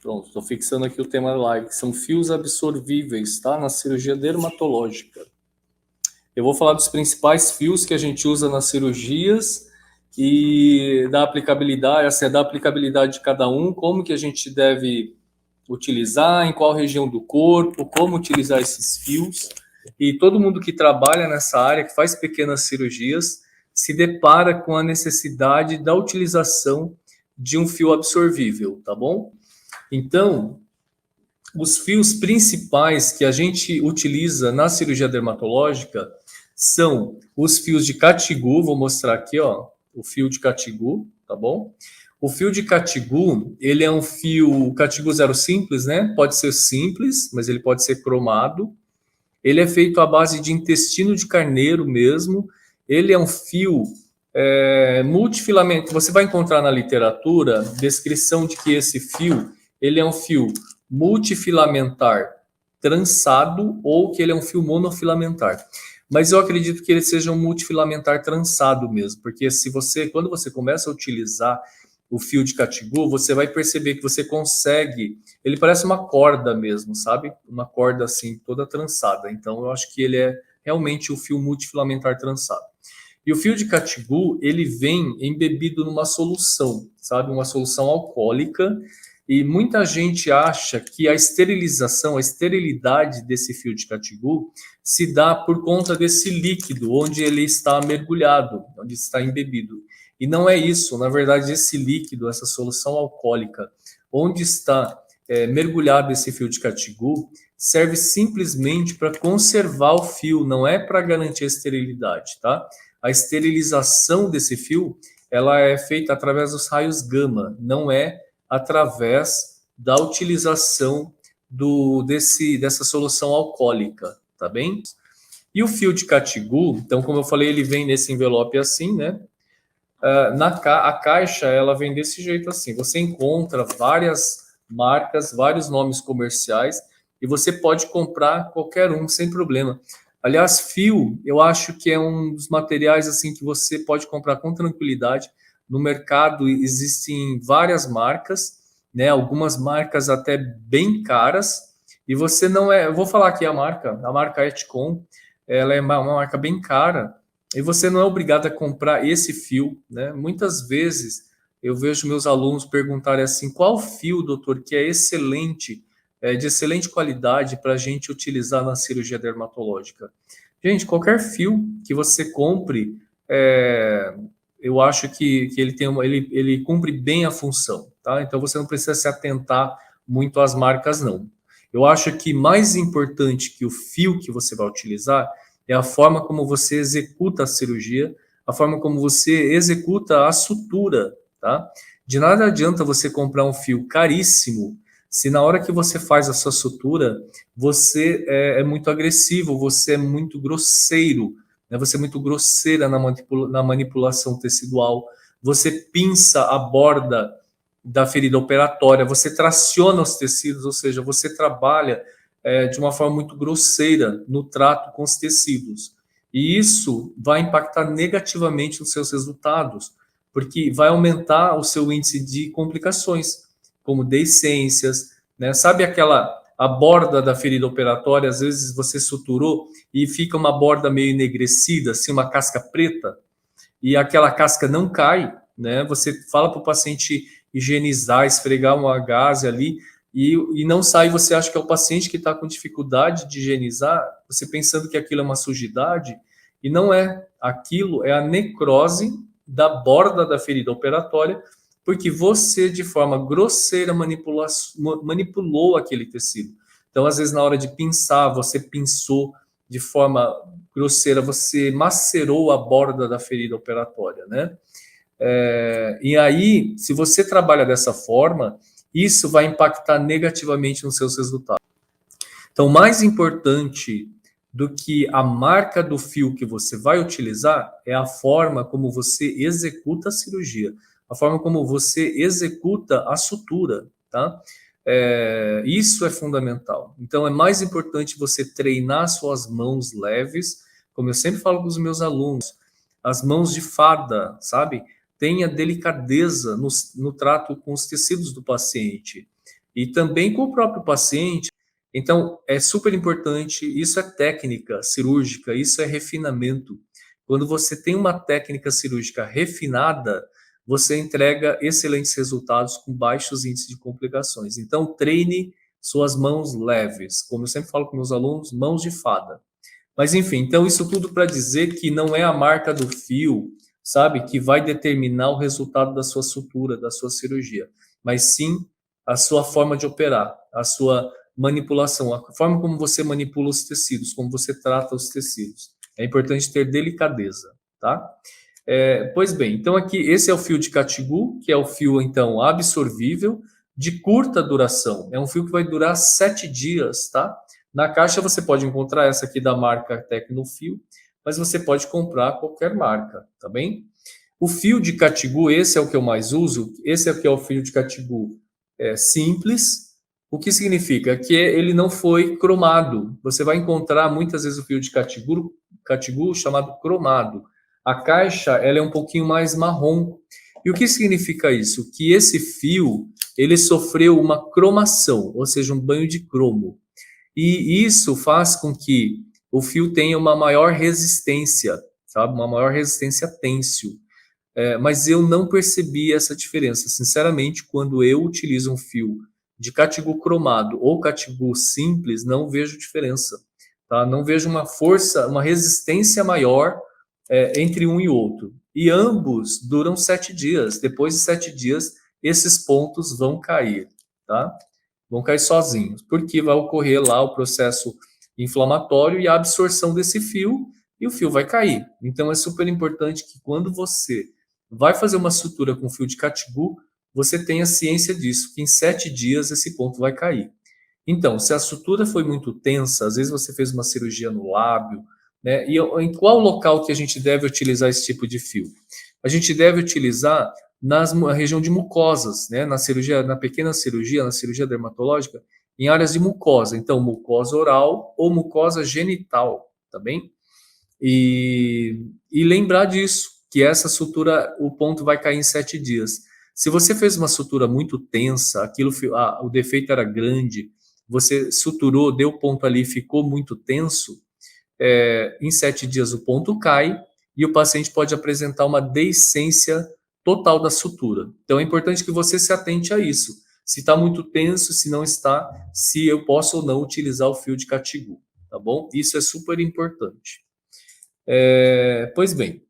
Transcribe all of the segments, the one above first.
Pronto, estou fixando aqui o tema da live, que são fios absorvíveis, tá? Na cirurgia dermatológica. Eu vou falar dos principais fios que a gente usa nas cirurgias e da aplicabilidade, essa é da aplicabilidade de cada um, como que a gente deve utilizar, em qual região do corpo, como utilizar esses fios. E todo mundo que trabalha nessa área, que faz pequenas cirurgias, se depara com a necessidade da utilização de um fio absorvível, tá bom? Então, os fios principais que a gente utiliza na cirurgia dermatológica são os fios de Catigup, vou mostrar aqui, ó, o fio de Catigup, tá bom? O fio de Catigup, ele é um fio Catigup zero simples, né? Pode ser simples, mas ele pode ser cromado. Ele é feito à base de intestino de carneiro mesmo. Ele é um fio multifilamento. Você vai encontrar na literatura descrição de que esse fio ele é um fio multifilamentar trançado ou que ele é um fio monofilamentar. Mas eu acredito que ele seja um multifilamentar trançado mesmo, porque quando você começa a utilizar o fio de Catigup, você vai perceber que você consegue, ele parece uma corda mesmo, sabe? Uma corda assim, toda trançada. Então eu acho que ele é realmente o fio multifilamentar trançado. E o fio de Catigup, ele vem embebido numa solução, sabe? Uma solução alcoólica. E muita gente acha que a esterilização, a esterilidade desse fio de Catigup se dá por conta desse líquido onde ele está mergulhado, onde está embebido. E não é isso. Na verdade, esse líquido, essa solução alcoólica, onde está mergulhado esse fio de Catigup, serve simplesmente para conservar o fio, não é para garantir a esterilidade, tá? A esterilização desse fio, ela é feita através dos raios gama, não é através da utilização dessa solução alcoólica, tá bem? E o fio de Catigup, então, como eu falei, ele vem nesse envelope assim, né? A caixa, ela vem desse jeito assim. Você encontra várias marcas, vários nomes comerciais, e você pode comprar qualquer um sem problema. Aliás, fio, eu acho que é um dos materiais assim que você pode comprar com tranquilidade. No mercado existem várias marcas, né? Algumas marcas até bem caras. E você não é, eu vou falar aqui a marca Etcon, ela é uma marca bem cara. E você não é obrigado a comprar esse fio, né? Muitas vezes eu vejo meus alunos perguntarem assim: qual fio, doutor, que é excelente, de excelente qualidade para a gente utilizar na cirurgia dermatológica? Gente, qualquer fio que você compre, eu acho que ele cumpre bem a função, tá? Então você não precisa se atentar muito às marcas, não. Eu acho que mais importante que o fio que você vai utilizar é a forma como você executa a cirurgia, a forma como você executa a sutura, tá? De nada adianta você comprar um fio caríssimo se na hora que você faz a sua sutura, você é muito agressivo, você é muito grosseiro, né? Você é muito grosseira na manipulação tecidual, você pinça a borda da ferida operatória, você traciona os tecidos, ou seja, você trabalha de uma forma muito grosseira no trato com os tecidos. E isso vai impactar negativamente nos seus resultados, porque vai aumentar o seu índice de complicações, como deiscências, né? Sabe a borda da ferida operatória, às vezes você suturou e fica uma borda meio enegrecida, assim, uma casca preta, e aquela casca não cai, né? Você fala para o paciente higienizar, esfregar uma gaze ali, e não sai, você acha que é o paciente que está com dificuldade de higienizar, você pensando que aquilo é uma sujidade, e não é. Aquilo é a necrose da borda da ferida operatória, porque você, de forma grosseira, manipulou aquele tecido. Então, às vezes, na hora de pinçar, você pinçou de forma grosseira, você macerou a borda da ferida operatória, né? E aí, se você trabalha dessa forma, isso vai impactar negativamente nos seus resultados. Então, mais importante do que a marca do fio que você vai utilizar é a forma como você executa a cirurgia, a forma como você executa a sutura, tá? Isso é fundamental. Então, é mais importante você treinar suas mãos leves, como eu sempre falo para os meus alunos, as mãos de fada, sabe? Tenha delicadeza no trato com os tecidos do paciente. e também com o próprio paciente. Então, é super importante, isso é técnica cirúrgica, isso é refinamento. Quando você tem uma técnica cirúrgica refinada, você entrega excelentes resultados com baixos índices de complicações. Então, treine suas mãos leves. Como eu sempre falo com meus alunos, mãos de fada. Mas enfim, então isso tudo para dizer que não é a marca do fio, sabe, que vai determinar o resultado da sua sutura, da sua cirurgia, mas sim a sua forma de operar, a sua manipulação, a forma como você manipula os tecidos, como você trata os tecidos. É importante ter delicadeza, tá? Pois bem, então aqui esse é o fio de Catigu, que é o fio então absorvível, de curta duração. É um fio que vai durar 7 dias, tá? Na caixa você pode encontrar essa aqui da marca Tecnofio, mas você pode comprar qualquer marca, tá bem? O fio de Catigu, esse é o que eu mais uso, esse aqui é o fio de Catigu simples, o que significa que ele não foi cromado. Você vai encontrar muitas vezes o fio de Catigu chamado cromado. A caixa ela é um pouquinho mais marrom. E o que significa isso? Que esse fio ele sofreu uma cromação, ou seja, um banho de cromo. E isso faz com que o fio tenha uma maior resistência, sabe? Uma maior resistência a têncil. Mas eu não percebi essa diferença. Sinceramente, quando eu utilizo um fio de Catigu cromado ou Catigu simples, não vejo diferença. Tá? Não vejo uma força, uma resistência maior entre um e outro. E ambos duram 7 dias. Depois de 7 dias, esses pontos vão cair. Tá? Vão cair sozinhos, porque vai ocorrer lá o processo inflamatório e a absorção desse fio, e o fio vai cair. Então é super importante que quando você vai fazer uma sutura com fio de Catigu, você tenha ciência disso, que em 7 dias esse ponto vai cair. Então, se a sutura foi muito tensa, às vezes você fez uma cirurgia no lábio, né? E em qual local que a gente deve utilizar esse tipo de fio? A gente deve utilizar na região de mucosas, né? Na cirurgia, na pequena cirurgia, na cirurgia dermatológica, em áreas de mucosa. Então, mucosa oral ou mucosa genital, tá bem? E lembrar disso, que essa sutura, o ponto vai cair em 7 dias. Se você fez uma sutura muito tensa, o defeito era grande, você suturou, deu ponto ali, ficou muito tenso, em 7 dias o ponto cai e o paciente pode apresentar uma deiscência total da sutura. Então é importante que você se atente a isso. Se está muito tenso, se não está, se eu posso ou não utilizar o fio de Catigu, tá bom? Isso é super importante. Pois bem,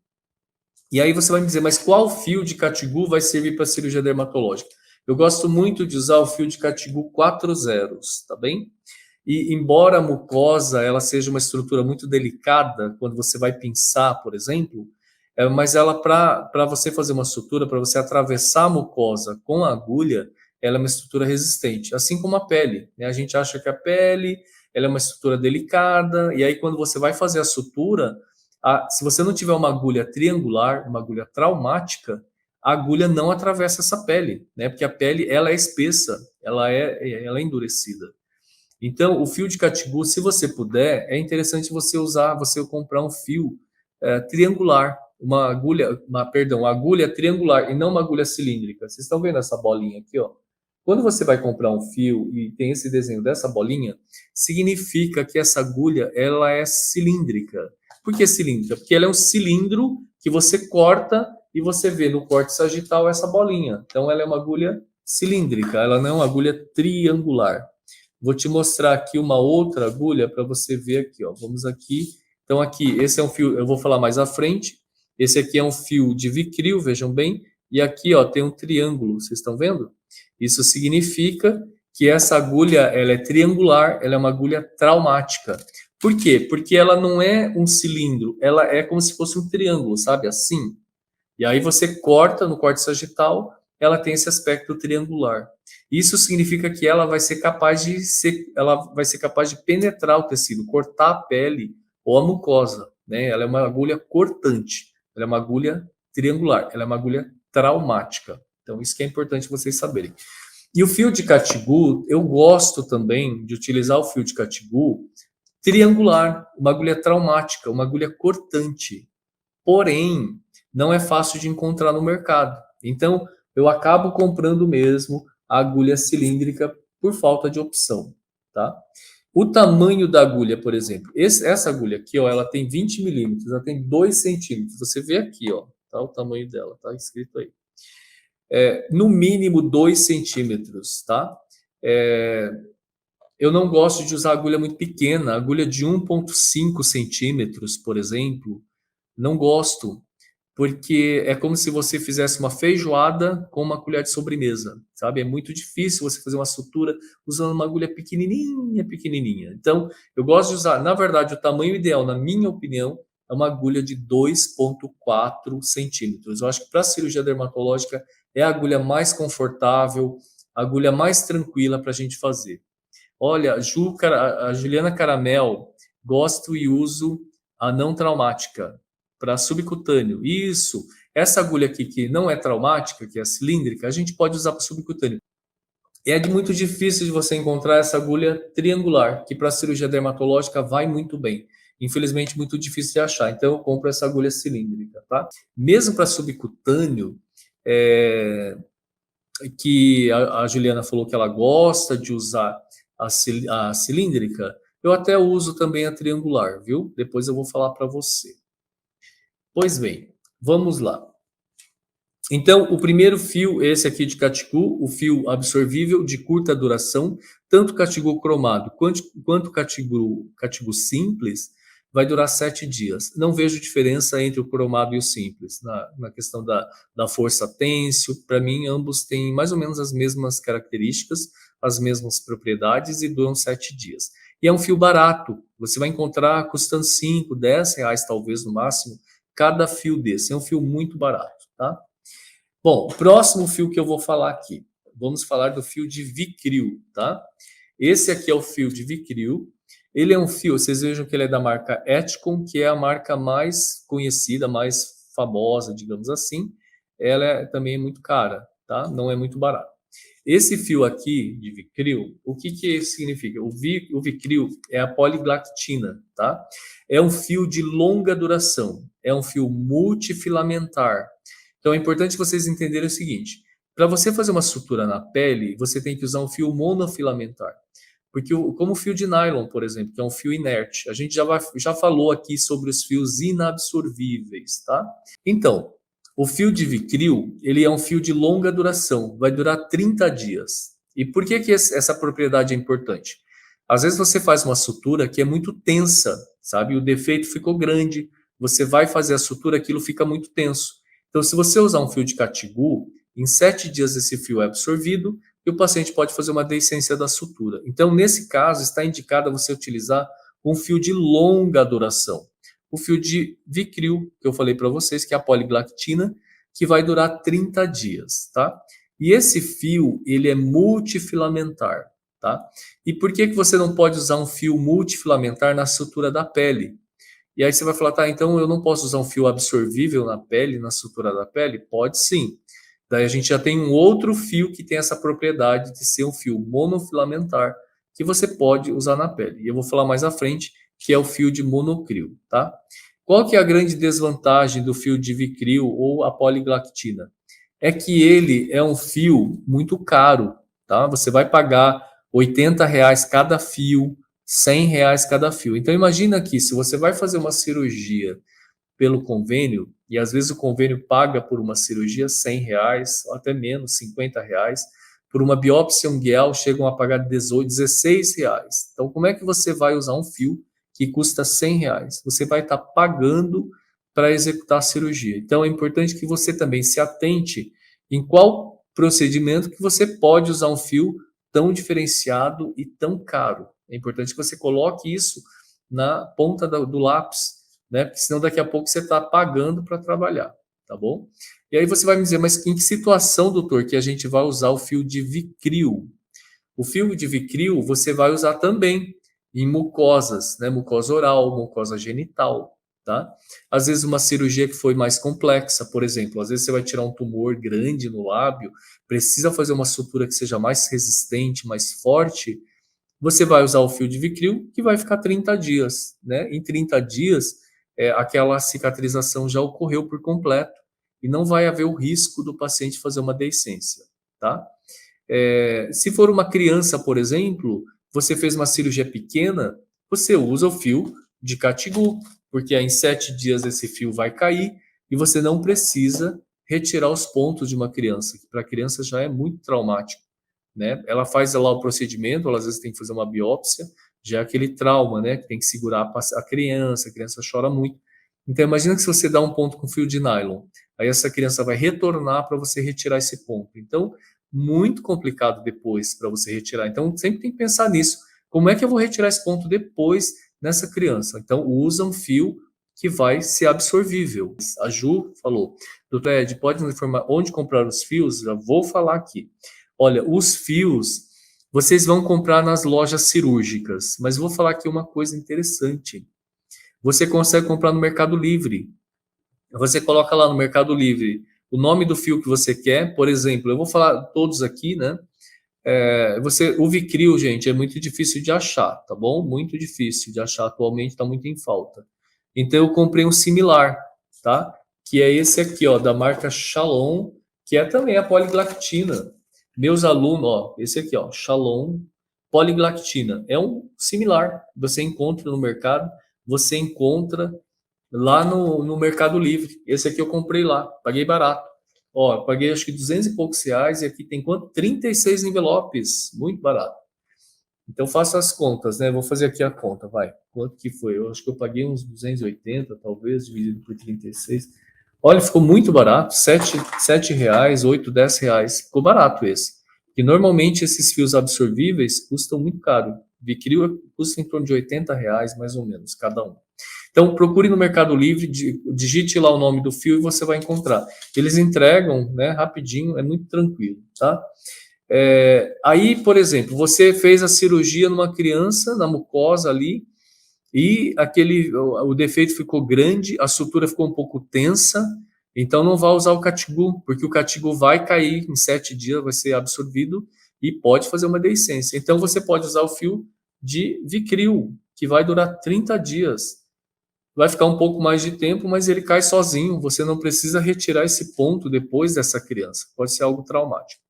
e aí você vai me dizer, mas qual fio de Catigu vai servir para cirurgia dermatológica? Eu gosto muito de usar o fio de Catigu 4 zeros, tá bem? E embora a mucosa ela seja uma estrutura muito delicada, quando você vai pinçar, por exemplo, mas ela para você fazer uma sutura, para você atravessar a mucosa com a agulha, ela é uma estrutura resistente, assim como a pele, né? A gente acha que a pele ela é uma estrutura delicada, e aí quando você vai fazer a sutura, se você não tiver uma agulha triangular, uma agulha traumática, a agulha não atravessa essa pele, né? Porque a pele ela é espessa, ela é endurecida. Então, o fio de Catigu, se você puder, é interessante você comprar um fio triangular, uma agulha triangular e não uma agulha cilíndrica. Vocês estão vendo essa bolinha aqui, ó? Quando você vai comprar um fio e tem esse desenho dessa bolinha, significa que essa agulha ela é cilíndrica. Por que cilíndrica? Porque ela é um cilindro que você corta e você vê no corte sagital essa bolinha. Então, ela é uma agulha cilíndrica, ela não é uma agulha triangular. Vou te mostrar aqui uma outra agulha para você ver aqui, ó. Vamos aqui. Então aqui, esse é um fio, eu vou falar mais à frente. Esse aqui é um fio de Vicryl, vejam bem. E aqui, ó, tem um triângulo, vocês estão vendo? Isso significa que essa agulha, ela é triangular, ela é uma agulha traumática. Por quê? Porque ela não é um cilindro, ela é como se fosse um triângulo, sabe? Assim. E aí você corta no corte sagital, ela tem esse aspecto triangular. Isso significa que ela vai ser capaz de penetrar o tecido, cortar a pele ou a mucosa, né? Ela é uma agulha cortante, ela é uma agulha triangular, ela é uma agulha traumática. Então isso que é importante vocês saberem. E o fio de Catigu, eu gosto também de utilizar o fio de Catigu triangular, uma agulha traumática, uma agulha cortante. Porém, não é fácil de encontrar no mercado. Então, eu acabo comprando mesmo a agulha cilíndrica por falta de opção, tá? O tamanho da agulha, por exemplo, essa agulha aqui, ó, ela tem 20 milímetros, ela tem 2 centímetros. Você vê aqui, ó, tá o tamanho dela, tá escrito aí. No mínimo 2 centímetros, tá? É, eu não gosto de usar agulha muito pequena, agulha de 1,5 centímetros, por exemplo, não gosto, porque é como se você fizesse uma feijoada com uma colher de sobremesa, sabe? É muito difícil você fazer uma sutura usando uma agulha pequenininha, pequenininha. Então, eu gosto de usar, na verdade, o tamanho ideal, na minha opinião, é uma agulha de 2,4 centímetros. Eu acho que para cirurgia dermatológica é a agulha mais confortável, a agulha mais tranquila para a gente fazer. Olha, a Juliana Caramel, gosto e uso a não traumática para subcutâneo. Isso. Essa agulha aqui que não é traumática, que é cilíndrica, a gente pode usar para subcutâneo. É muito difícil de você encontrar essa agulha triangular, que para cirurgia dermatológica vai muito bem. Infelizmente, muito difícil de achar. Então, eu compro essa agulha cilíndrica, tá? Mesmo para subcutâneo, que a Juliana falou que ela gosta de usar a cilíndrica, eu até uso também a triangular, viu? Depois eu vou falar para você. Pois bem, vamos lá. Então, o primeiro fio, esse aqui de Catigu, o fio absorvível de curta duração, tanto Catigu cromado quanto Catigu simples, vai durar 7 dias. Não vejo diferença entre o cromado e o simples, na questão da força têncil. Para mim, ambos têm mais ou menos as mesmas características, as mesmas propriedades e duram 7 dias. E é um fio barato, você vai encontrar custando 5, 10 reais talvez no máximo, cada fio desse. É um fio muito barato, tá? Bom, o próximo fio que eu vou falar aqui, vamos falar do fio de Vicryl, tá? Esse aqui é o fio de Vicryl. Ele é um fio, vocês vejam que ele é da marca Etkon, que é a marca mais conhecida, mais famosa, digamos assim. Ela é também muito cara, tá? Não é muito barata. Esse fio aqui de Vicryl, o que que significa? O Vicryl é a poliglactina, tá? É um fio de longa duração, é um fio multifilamentar. Então é importante vocês entenderem o seguinte: para você fazer uma sutura na pele, você tem que usar um fio monofilamentar. Porque, como o fio de nylon, por exemplo, que é um fio inerte, a gente já falou aqui sobre os fios inabsorvíveis, tá? Então, o fio de Vicryl, ele é um fio de longa duração, vai durar 30 dias. E por que que essa propriedade é importante? Às vezes você faz uma sutura que é muito tensa, sabe? O defeito ficou grande, você vai fazer a sutura, aquilo fica muito tenso. Então, se você usar um fio de Catigu, em 7 dias esse fio é absorvido e o paciente pode fazer uma deiscência da sutura. Então, nesse caso, está indicado você utilizar um fio de longa duração. O fio de Vicryl, que eu falei para vocês, que é a poliglactina, que vai durar 30 dias, tá? E esse fio, ele é multifilamentar, tá? E por que que você não pode usar um fio multifilamentar na sutura da pele? E aí você vai falar, tá, então eu não posso usar um fio absorvível na pele, na sutura da pele? Pode sim. Daí a gente já tem um outro fio que tem essa propriedade de ser um fio monofilamentar, que você pode usar na pele. E eu vou falar mais à frente, que é o fio de Monocryl, tá? Qual que é a grande desvantagem do fio de Vicryl ou a poliglactina? É que ele é um fio muito caro, tá? Você vai pagar R$ 80 cada fio, R$ 100 cada fio. Então imagina aqui, se você vai fazer uma cirurgia pelo convênio, e às vezes o convênio paga por uma cirurgia R$ 100, ou até menos, R$ 50, por uma biópsia ungueal chegam a pagar 18, R$ 16. Então como é que você vai usar um fio que custa R$ 100? Você vai estar pagando para executar a cirurgia. Então é importante que você também se atente em qual procedimento que você pode usar um fio tão diferenciado e tão caro. É importante que você coloque isso na ponta do lápis, né? Porque senão daqui a pouco você está pagando para trabalhar, tá bom? E aí você vai me dizer, mas em que situação, doutor, que a gente vai usar o fio de Vicryl? O fio de Vicryl você vai usar também em mucosas, né? Mucosa oral, mucosa genital, tá? Às vezes uma cirurgia que foi mais complexa, por exemplo, às vezes você vai tirar um tumor grande no lábio, precisa fazer uma sutura que seja mais resistente, mais forte, você vai usar o fio de Vicryl, que vai ficar 30 dias, né? Em 30 dias, aquela cicatrização já ocorreu por completo e não vai haver o risco do paciente fazer uma deiscência, tá? Se for uma criança, por exemplo, você fez uma cirurgia pequena, você usa o fio de Catigu, porque aí em 7 dias esse fio vai cair e você não precisa retirar os pontos de uma criança, que para a criança já é muito traumático, né? Ela faz lá o procedimento, ela às vezes tem que fazer uma biópsia, já é aquele trauma, né? Que tem que segurar a criança chora muito. Então imagina que se você dá um ponto com fio de nylon, aí essa criança vai retornar para você retirar esse ponto. Então, muito complicado depois para você retirar. Então, sempre tem que pensar nisso. Como é que eu vou retirar esse ponto depois nessa criança? Então, usa um fio que vai ser absorvível. A Ju falou, doutor Ed, pode nos informar onde comprar os fios? Já vou falar aqui. Olha, os fios vocês vão comprar nas lojas cirúrgicas, mas vou falar aqui uma coisa interessante. Você consegue comprar no Mercado Livre. Você coloca lá no Mercado Livre o nome do fio que você quer, por exemplo, eu vou falar todos aqui, né? O Vicryl, gente, é muito difícil de achar, tá bom? Muito difícil de achar atualmente, está muito em falta. Então eu comprei um similar, tá? Que é esse aqui, ó, da marca Shalom, que é também a poliglactina. Meus alunos, ó, esse aqui, ó, Shalom poliglactina. É um similar, você encontra no mercado, você encontra lá no Mercado Livre. Esse aqui eu comprei lá, paguei barato. Ó, paguei acho que 200 e poucos reais e aqui tem quanto? 36 envelopes, muito barato. Então faça as contas, né? Vou fazer aqui a conta, vai. Quanto que foi? Eu acho que eu paguei uns 280, talvez, dividido por 36. Olha, ficou muito barato, 7 reais, 8, 10 reais. Ficou barato esse. E normalmente esses fios absorvíveis custam muito caro. Vicryl custa em torno de 80 reais, mais ou menos, cada um. Então, procure no Mercado Livre, digite lá o nome do fio e você vai encontrar. Eles entregam, né, rapidinho, é muito tranquilo, tá? Aí, por exemplo, você fez a cirurgia numa criança, na mucosa ali, e o defeito ficou grande, a sutura ficou um pouco tensa, então não vai usar o Catigu, porque o Catigu vai cair em 7 dias, vai ser absorvido e pode fazer uma deiscência. Então você pode usar o fio de Vicryl, que vai durar 30 dias. Vai ficar um pouco mais de tempo, mas ele cai sozinho. Você não precisa retirar esse ponto depois dessa criança. Pode ser algo traumático.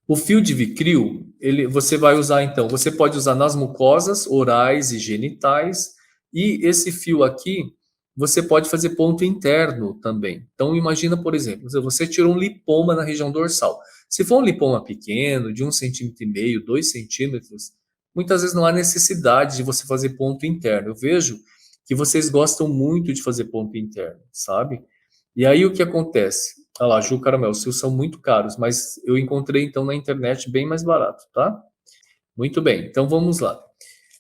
O fio de Vicryl, você vai usar então, você pode usar nas mucosas orais e genitais, e esse fio aqui, você pode fazer ponto interno também. Então imagina, por exemplo, você tirou um lipoma na região dorsal. Se for um lipoma pequeno, de 1,5 cm, 2 centímetros, muitas vezes não há necessidade de você fazer ponto interno. Eu vejo que vocês gostam muito de fazer ponto interno, sabe? E aí o que acontece? Olha lá, Ju Caramel, os fios são muito caros, mas eu encontrei então na internet bem mais barato, tá? Muito bem, então vamos lá.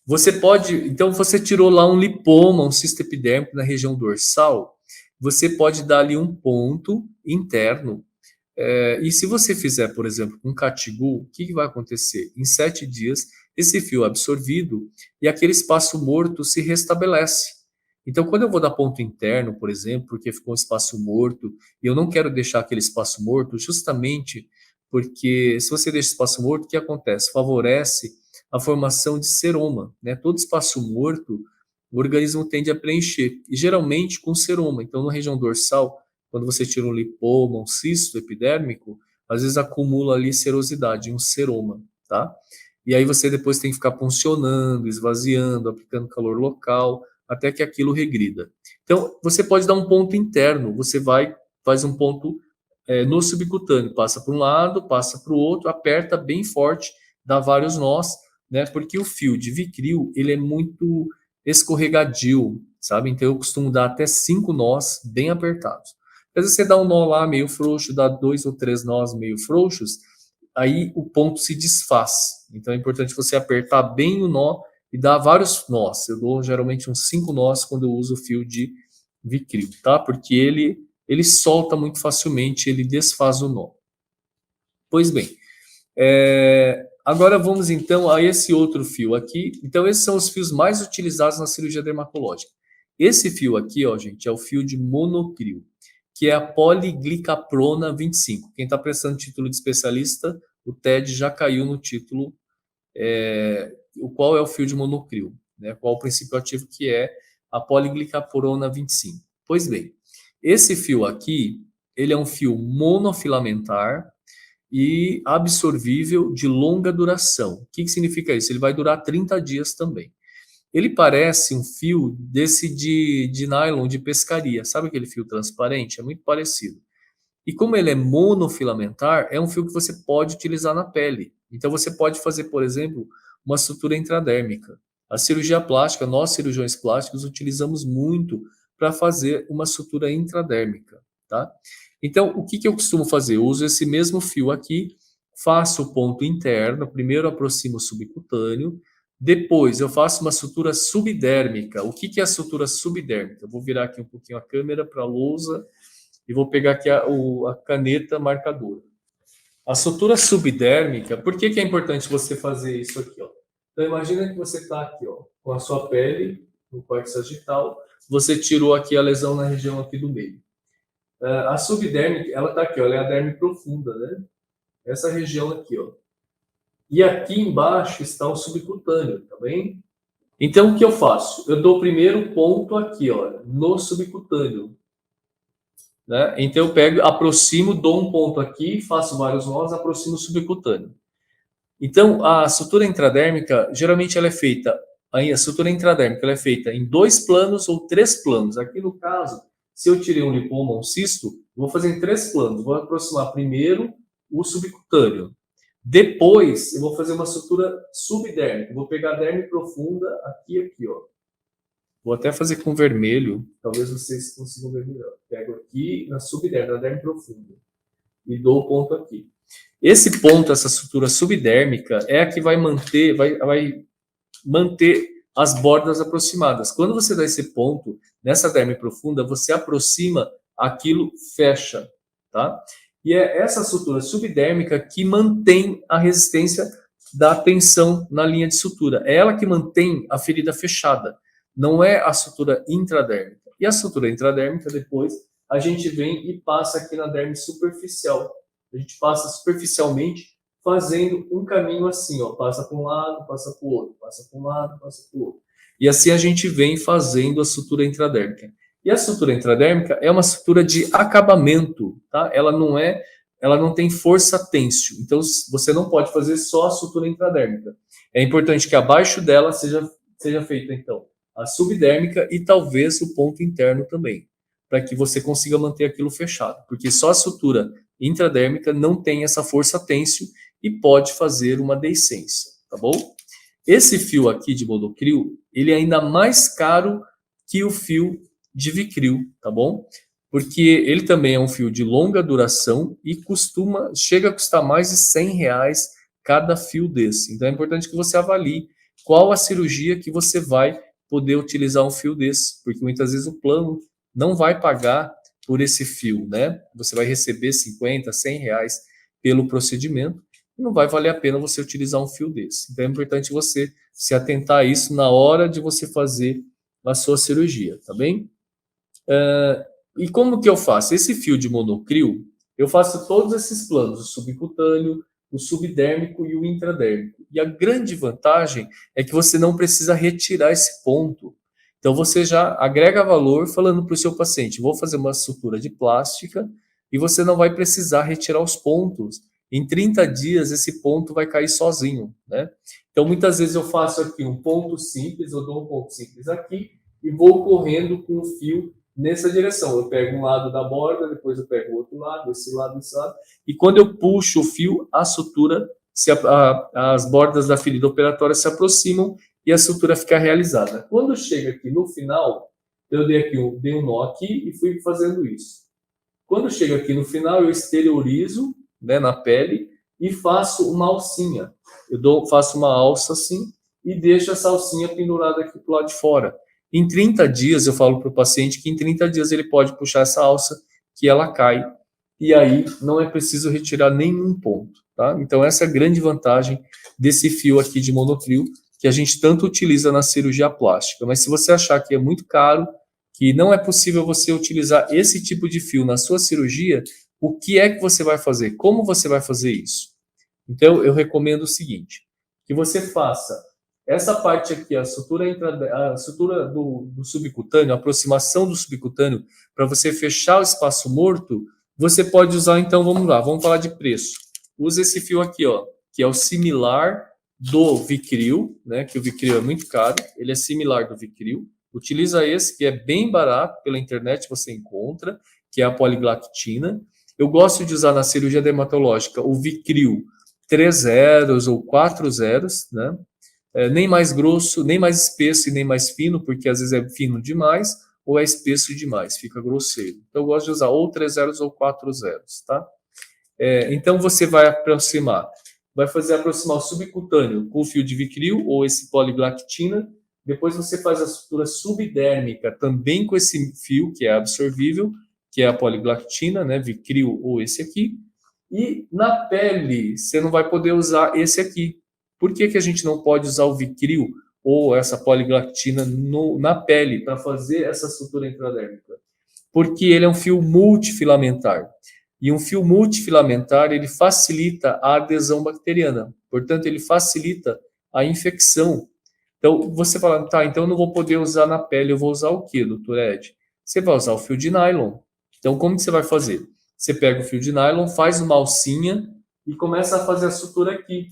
Você pode, então você tirou lá um lipoma, um cisto epidérmico na região dorsal, você pode dar ali um ponto interno. E se você fizer, por exemplo, um Catigu, o que vai acontecer? Em 7 dias, esse fio é absorvido e aquele espaço morto se restabelece. Então, quando eu vou dar ponto interno, por exemplo, porque ficou um espaço morto, e eu não quero deixar aquele espaço morto, justamente porque se você deixa espaço morto, o que acontece? Favorece a formação de seroma, né? Todo espaço morto, o organismo tende a preencher, e geralmente com seroma. Então, na região dorsal, quando você tira um lipoma, um cisto epidérmico, às vezes acumula ali serosidade, um seroma, tá? E aí você depois tem que ficar puncionando, esvaziando, aplicando calor local, até que aquilo regrida. Então, você pode dar um ponto interno, você faz um ponto no subcutâneo, passa para um lado, passa para o outro, aperta bem forte, dá vários nós, né? Porque o fio de Vicryl, ele é muito escorregadio, sabe? Então eu costumo dar até 5 nós bem apertados. Às vezes você dá um nó lá meio frouxo, dá 2 ou 3 nós meio frouxos, aí o ponto se desfaz. Então é importante você apertar bem o nó e dar vários nós. Eu dou geralmente uns 5 nós quando eu uso o fio de Vicryl, tá? Porque ele solta muito facilmente, ele desfaz o nó. Pois bem, agora vamos então a esse outro fio aqui. Então esses são os fios mais utilizados na cirurgia dermatológica. Esse fio aqui, ó, gente, é o fio de monocrio, que é a poliglicaprona 25. Quem está prestando título de especialista, o TED já caiu no título, o qual é o fio de monocrio, né? Qual o princípio ativo que é a poliglicaprona 25. Pois bem, esse fio aqui, ele é um fio monofilamentar, e absorvível de longa duração. O que significa isso? Ele vai durar 30 dias também. Ele parece um fio desse de nylon de pescaria. Sabe aquele fio transparente? É muito parecido. E como ele é monofilamentar, é um fio que você pode utilizar na pele. Então você pode fazer, por exemplo, uma sutura intradérmica. A cirurgia plástica, nós cirurgiões plásticos utilizamos muito para fazer uma sutura intradérmica, tá? Então, o que eu costumo fazer? Eu uso esse mesmo fio aqui, faço o ponto interno, primeiro aproximo o subcutâneo, depois eu faço uma sutura subdérmica. O que é a sutura subdérmica? Eu vou virar aqui um pouquinho a câmera para a lousa e vou pegar aqui a caneta marcadora. A sutura subdérmica, por que é importante você fazer isso aqui? Ó? Então, imagina que você está aqui ó, com a sua pele no quarto sagital, você tirou aqui a lesão na região aqui do meio. A subdérmica, ela está aqui, ó, ela é a derme profunda, né? Essa região aqui, ó. E aqui embaixo está o subcutâneo, tá bem? Então, o que eu faço? Eu dou o primeiro ponto aqui, ó, no subcutâneo. Né? Então eu pego, aproximo, dou um ponto aqui, faço vários nós, aproximo o subcutâneo. Então a sutura intradérmica, geralmente ela é feita, a sutura intradérmica ela é feita em 2 planos ou 3 planos. Aqui no caso, se eu tirei um lipoma ou um cisto, eu vou fazer em 3 planos. Vou aproximar primeiro o subcutâneo. Depois eu vou fazer uma sutura subdérmica. Vou pegar a derme profunda aqui e aqui, ó. Vou até fazer com vermelho, talvez vocês consigam ver melhor. Pego aqui na subderme, na derme profunda, e dou o ponto aqui. Esse ponto, essa sutura subdérmica, é a que vai manter, vai manter as bordas aproximadas. Quando você dá esse ponto nessa derme profunda, você aproxima, aquilo fecha, tá? E é essa sutura subdérmica que mantém a resistência da tensão na linha de sutura. É ela que mantém a ferida fechada. Não é a sutura intradérmica. E a sutura intradérmica, depois, a gente vem e passa aqui na derme superficial. A gente passa superficialmente, fazendo um caminho assim, ó. Passa para um lado, passa para o outro, passa para um lado, passa para o outro. E assim a gente vem fazendo a sutura intradérmica. E a sutura intradérmica é uma sutura de acabamento, tá? Ela não tem força têncil. Então, você não pode fazer só a sutura intradérmica. É importante que abaixo dela seja feita, então, a subdérmica e talvez o ponto interno também, para que você consiga manter aquilo fechado, porque só a sutura intradérmica não tem essa força têncil e pode fazer uma deiscência, tá bom? Esse fio aqui de monocril, ele é ainda mais caro que o fio de vicril, tá bom? Porque ele também é um fio de longa duração e chega a custar mais de R$100 cada fio desse. Então é importante que você avalie qual a cirurgia que você vai poder utilizar um fio desse, porque muitas vezes o plano não vai pagar por esse fio, né? Você vai receber 50, 100 reais pelo procedimento e não vai valer a pena você utilizar um fio desse. Então é importante você se atentar a isso na hora de você fazer a sua cirurgia, tá bem? E como que eu faço? Esse fio de monocril, eu faço todos esses planos, o subcutâneo, o subdérmico e o intradérmico. E a grande vantagem é que você não precisa retirar esse ponto. Então você já agrega valor falando para o seu paciente, vou fazer uma sutura de plástica e você não vai precisar retirar os pontos. Em 30 dias esse ponto vai cair sozinho, né? Então muitas vezes eu faço aqui um ponto simples, eu dou um ponto simples aqui e vou correndo com o fio nessa direção. Eu pego um lado da borda, depois eu pego o outro lado, esse lado, e quando eu puxo o fio, a sutura, as bordas da ferida operatória se aproximam e a sutura fica realizada. Quando chega aqui no final, eu dei um nó aqui e fui fazendo isso. Quando chega aqui no final, eu exteriorizo, né, na pele e faço uma alcinha. Faço uma alça assim e deixo essa alcinha pendurada aqui pro lado de fora. Em 30 dias, eu falo para o paciente que em 30 dias ele pode puxar essa alça, que ela cai, e aí não é preciso retirar nenhum ponto, tá? Então essa é a grande vantagem desse fio aqui de monocril, que a gente tanto utiliza na cirurgia plástica. Mas se você achar que é muito caro, que não é possível você utilizar esse tipo de fio na sua cirurgia, o que é que você vai fazer? Como você vai fazer isso? Então eu recomendo o seguinte, que você faça essa parte aqui, a sutura do subcutâneo, a aproximação do subcutâneo, para você fechar o espaço morto, você pode usar, então, vamos lá, vamos falar de preço. usa esse fio aqui, ó, que é o similar do Vicryl, né? Que o Vicryl é muito caro, ele é similar do Vicryl. Utiliza esse, que é bem barato, pela internet você encontra, que é a poliglactina. Eu gosto de usar na cirurgia dermatológica o Vicryl 3 zeros ou 4 zeros, né? Nem mais grosso, nem mais espesso e nem mais fino, porque às vezes é fino demais ou é espesso demais, fica grosseiro. Então eu gosto de usar ou 3 zeros ou 4 zeros, tá? Então você vai aproximar, vai fazer aproximar o subcutâneo com o fio de Vicryl ou esse poliglactina. Depois você faz a sutura subdérmica também com esse fio que é absorvível, que é a poliglactina, né, Vicryl ou esse aqui. E na pele você não vai poder usar esse aqui. Por que que a gente não pode usar o Vicryl ou essa poliglactina na pele para fazer essa sutura intradérmica? Porque ele é um fio multifilamentar. E um fio multifilamentar, ele facilita a adesão bacteriana. Portanto, ele facilita a infecção. Então, você fala, tá, então eu não vou poder usar na pele, eu vou usar o quê, doutor Ed? Você vai usar o fio de nylon. Então, como que você vai fazer? Você pega o fio de nylon, faz uma alcinha e começa a fazer a sutura aqui,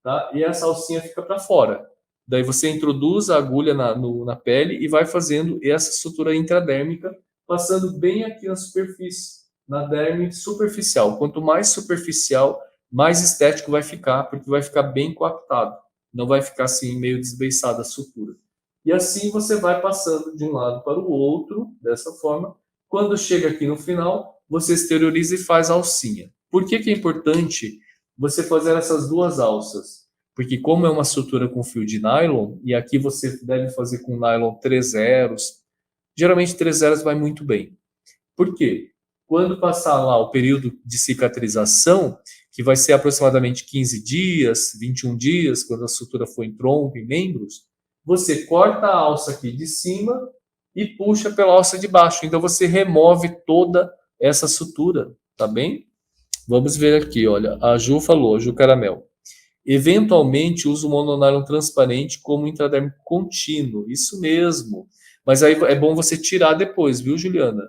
tá? E essa alcinha fica para fora. Daí você introduz a agulha na pele e vai fazendo essa sutura intradérmica, passando bem aqui na superfície, na derme superficial. Quanto mais superficial, mais estético vai ficar, porque vai ficar bem coaptado. Não vai ficar assim meio desbeiçada a sutura. E assim você vai passando de um lado para o outro, dessa forma. Quando chega aqui no final, você exterioriza e faz a alcinha. Por que que é importante você fazer essas duas alças? Porque como é uma sutura com fio de nylon, e aqui você deve fazer com nylon 3 zeros, geralmente 3 zeros vai muito bem. Por quê? Quando passar lá o período de cicatrização, que vai ser aproximadamente 15 dias, 21 dias, quando a sutura for em tronco e membros, você corta a alça aqui de cima e puxa pela alça de baixo. Então você remove toda essa sutura, tá bem? Vamos ver aqui, olha, a Ju falou, a Ju Caramel. Eventualmente uso mononylon transparente como intradérmico contínuo, isso mesmo. Mas aí é bom você tirar depois, viu, Juliana?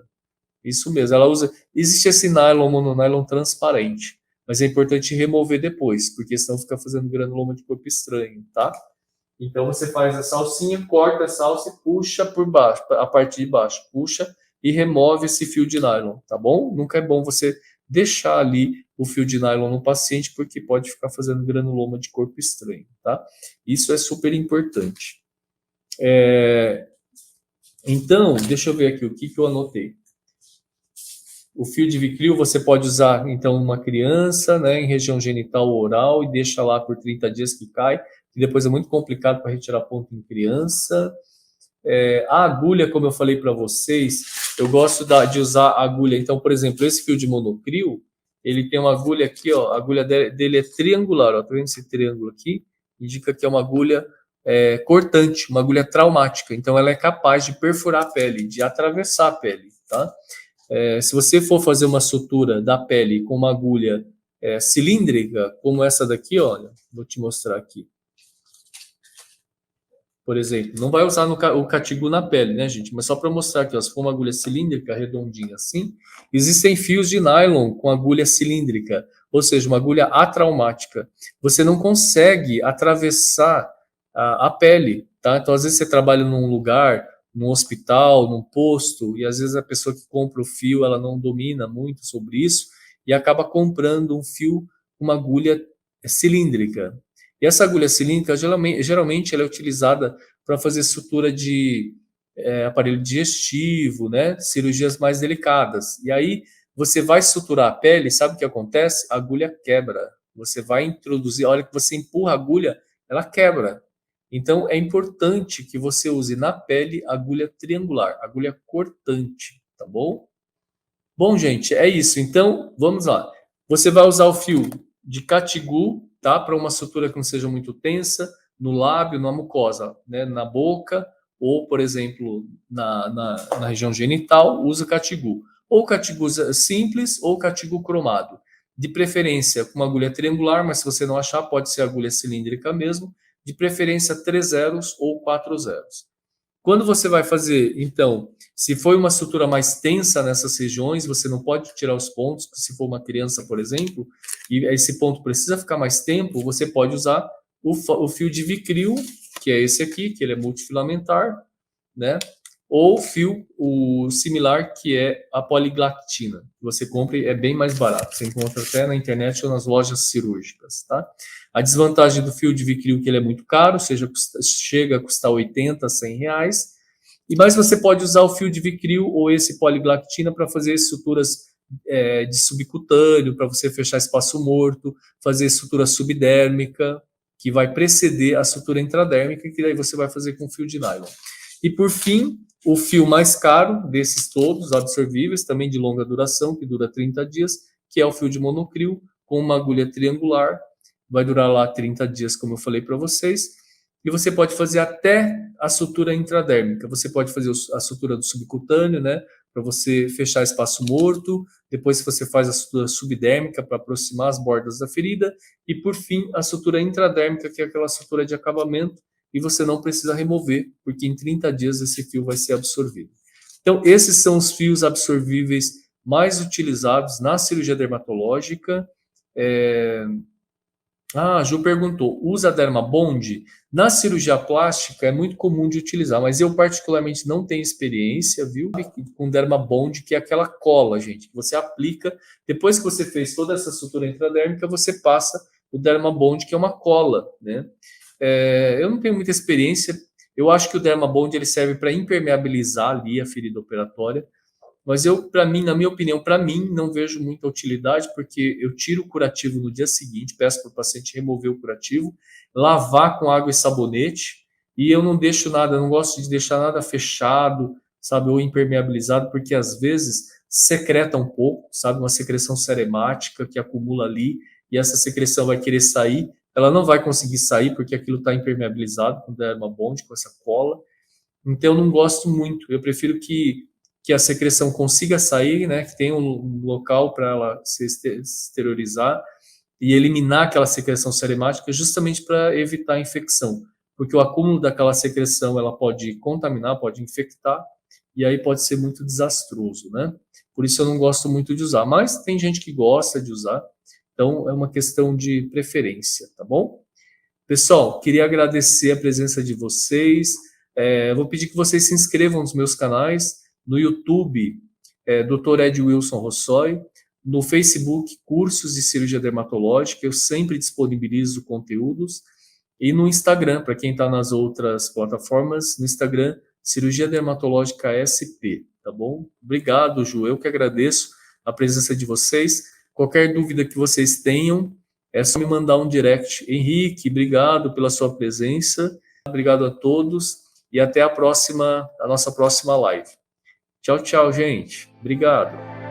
Isso mesmo, ela usa. Existe esse nylon, mononylon transparente, mas é importante remover depois, porque senão fica fazendo granuloma de corpo estranho, tá? Então você faz essa alcinha, corta essa alça e puxa por baixo, a parte de baixo, puxa e remove esse fio de nylon, tá bom? Nunca é bom você deixar ali o fio de nylon no paciente, porque pode ficar fazendo granuloma de corpo estranho, tá? Isso é super importante. Então, deixa eu ver aqui o que eu anotei. O fio de Vicryl você pode usar, então, numa criança, né, em região genital ou oral, e deixa lá por 30 dias que cai, e depois é muito complicado para retirar ponto em criança. A agulha, como eu falei para vocês, eu gosto de usar a agulha. Então, por exemplo, esse fio de monocril, ele tem uma agulha aqui, ó, a agulha dele é triangular, ó, tá vendo esse triângulo aqui? Indica que é uma agulha cortante, uma agulha traumática. Então, ela é capaz de perfurar a pele, de atravessar a pele, tá? Se você for fazer uma sutura da pele com uma agulha cilíndrica, como essa daqui, olha, vou te mostrar aqui. Por exemplo, não vai usar o catigu na pele, né, gente? Mas só para mostrar aqui, ó, se for uma agulha cilíndrica, redondinha assim, existem fios de nylon com agulha cilíndrica, ou seja, uma agulha atraumática. Você não consegue atravessar a pele, tá? Então, às vezes você trabalha num lugar, num hospital, num posto, e às vezes a pessoa que compra o fio, ela não domina muito sobre isso, e acaba comprando um fio, uma agulha cilíndrica. E essa agulha cilíndrica, geralmente ela é utilizada para fazer sutura de aparelho digestivo, né? Cirurgias mais delicadas. E aí, você vai suturar a pele, sabe o que acontece? A agulha quebra. Você vai introduzir, a hora que você empurra a agulha, ela quebra. Então, é importante que você use na pele agulha triangular, agulha cortante, tá bom? Bom, gente, é isso. Então, vamos lá. Você vai usar o fio de catigu, tá? Para uma sutura que não seja muito tensa, no lábio, na mucosa, né? Na boca, ou, por exemplo, na região genital, usa catigu. Ou catigu simples, ou catigu cromado. De preferência com uma agulha triangular, mas se você não achar, pode ser agulha cilíndrica mesmo. De preferência 3 zeros ou 4 zeros. Quando você vai fazer, então, se foi uma sutura mais tensa nessas regiões, você não pode tirar os pontos, se for uma criança, por exemplo, e esse ponto precisa ficar mais tempo, você pode usar o fio de Vicryl, que é esse aqui, que ele é multifilamentar, né? Ou fio o similar, que é a poliglactina. Você compra e é bem mais barato. Você encontra até na internet ou nas lojas cirúrgicas, tá? A desvantagem do fio de Vicryl é que ele é muito caro, chega a custar 80, 100 reais. Mas você pode usar o fio de Vicryl ou esse poliglactina para fazer suturas de subcutâneo, para você fechar espaço morto, fazer sutura subdérmica, que vai preceder a sutura intradérmica, que daí você vai fazer com fio de nylon. E por fim, o fio mais caro desses todos, absorvíveis, também de longa duração, que dura 30 dias, que é o fio de monocril, com uma agulha triangular, vai durar lá 30 dias, como eu falei para vocês, e você pode fazer até a sutura intradérmica. Você pode fazer a sutura do subcutâneo, né, para você fechar espaço morto, depois você faz a sutura subdérmica para aproximar as bordas da ferida, e por fim, a sutura intradérmica, que é aquela sutura de acabamento, e você não precisa remover, porque em 30 dias esse fio vai ser absorvido. Então, esses são os fios absorvíveis mais utilizados na cirurgia dermatológica. A Ju perguntou, usa Dermabond? Na cirurgia plástica é muito comum de utilizar, mas eu particularmente não tenho experiência, viu, com Dermabond, que é aquela cola, gente, que você aplica, depois que você fez toda essa sutura intradérmica, você passa o Dermabond, que é uma cola, né? Eu não tenho muita experiência, eu acho que o Dermabond ele serve para impermeabilizar ali a ferida operatória, mas para mim, na minha opinião, não vejo muita utilidade, porque eu tiro o curativo no dia seguinte, peço para o paciente remover o curativo, lavar com água e sabonete, e eu não deixo nada, eu não gosto de deixar nada fechado, sabe, ou impermeabilizado, porque às vezes secreta um pouco, sabe, uma secreção seremática que acumula ali, e essa secreção vai querer sair, ela não vai conseguir sair, porque aquilo está impermeabilizado com Dermabond, com essa cola, então eu não gosto muito, eu prefiro que a secreção consiga sair, né, que tenha um local para ela se exteriorizar e eliminar aquela secreção seremática justamente para evitar a infecção, porque o acúmulo daquela secreção ela pode contaminar, pode infectar e aí pode ser muito desastroso, né? Por isso eu não gosto muito de usar, mas tem gente que gosta de usar, então é uma questão de preferência, tá bom? Pessoal, queria agradecer a presença de vocês, vou pedir que vocês se inscrevam nos meus canais, no YouTube, Dr. Ed Wilson Rossoy, no Facebook, Cursos de Cirurgia Dermatológica, eu sempre disponibilizo conteúdos, e no Instagram, para quem está nas outras plataformas, no Instagram, Cirurgia Dermatológica SP, tá bom? Obrigado, Ju, eu que agradeço a presença de vocês. Qualquer dúvida que vocês tenham, é só me mandar um direct. Henrique, obrigado pela sua presença, obrigado a todos, e até a nossa próxima live. Tchau, tchau, gente. Obrigado.